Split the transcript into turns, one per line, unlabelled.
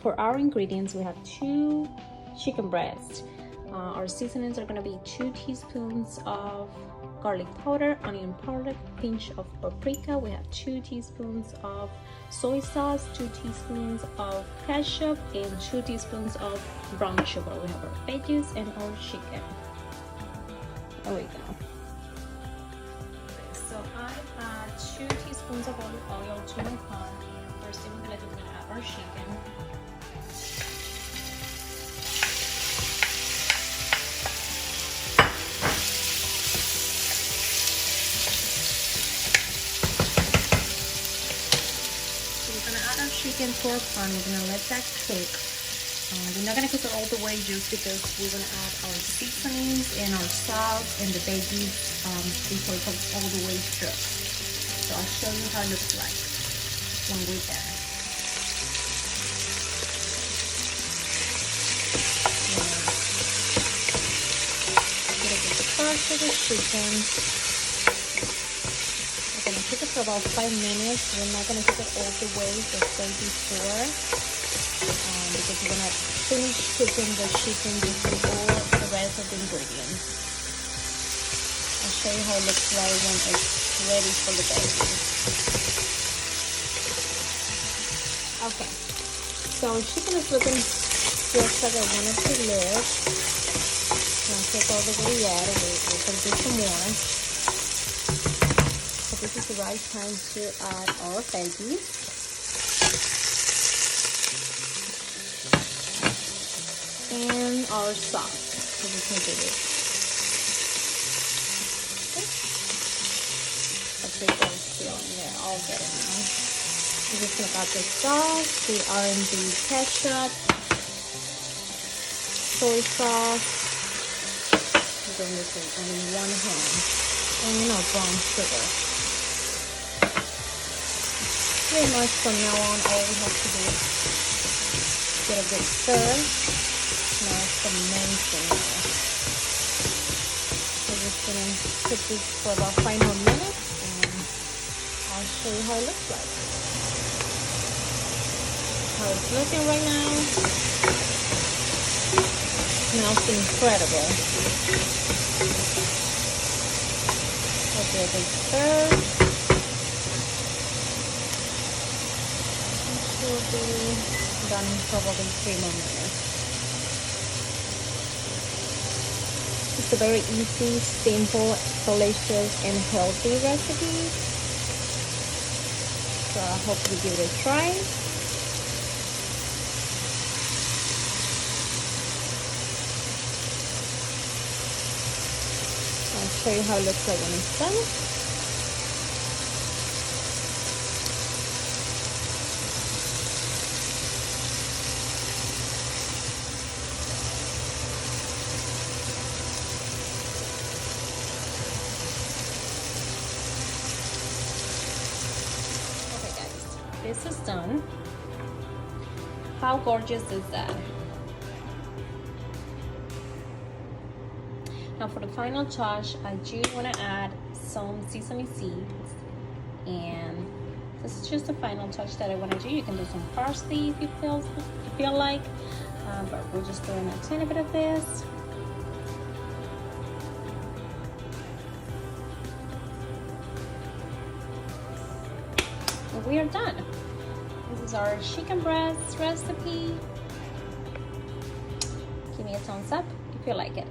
for our ingredients, we have 2 chicken breasts. Our seasonings are going to be 2 teaspoons of garlic powder, onion powder, pinch of paprika. We have 2 teaspoons of soy sauce, 2 teaspoons of ketchup, and 2 teaspoons of brown sugar. We have our veggies and our chicken. There we go. So I add 2 teaspoons of olive oil to my pan. First thing we're going to do, we're going to add our chicken. Chicken to our pan. We're gonna let that cook. We're not gonna cook it all the way just because we're gonna add our seasonings and our salt and the veggies before it cooks all the way through. So I'll show you how it looks like when we're there. Get a good start to the chicken. Cook it for about 5 minutes. We're not going to cook it all the way, just like before, because we're going to finish cooking the chicken before the rest of the ingredients. I'll show you how it looks like when it's ready for the baking. Okay, so chicken is looking just like I want it to look. Not cook all the way yet. We're going to do some more. This is the right time to add our veggies. And our sauce. So we can do it. Okay. Let's those still in there. All good now. We're just gonna add the sauce, the R&B ketchup, soy sauce. We're doing this in one hand. And brown sugar. Pretty much from now on, all we have to do is get a good stir. Now it's amazing. So we're just gonna cook this for about 5 more minutes, and I'll show you how it looks like. How it's looking right now. Smells incredible. Okay, a good stir. Will be done in probably 3 more minutes. It's a very easy, simple, delicious, and healthy recipe. So I hope you give it a try. I'll show you how it looks like when it's done. This is done. How gorgeous is that? Now for the final touch, I do want to add some sesame seeds, and this is just the final touch that I want to do. You can do some parsley if you feel like, but we're just doing a tiny bit of this. And we are done. This is our chicken breast recipe. Give me a thumbs up if you like it.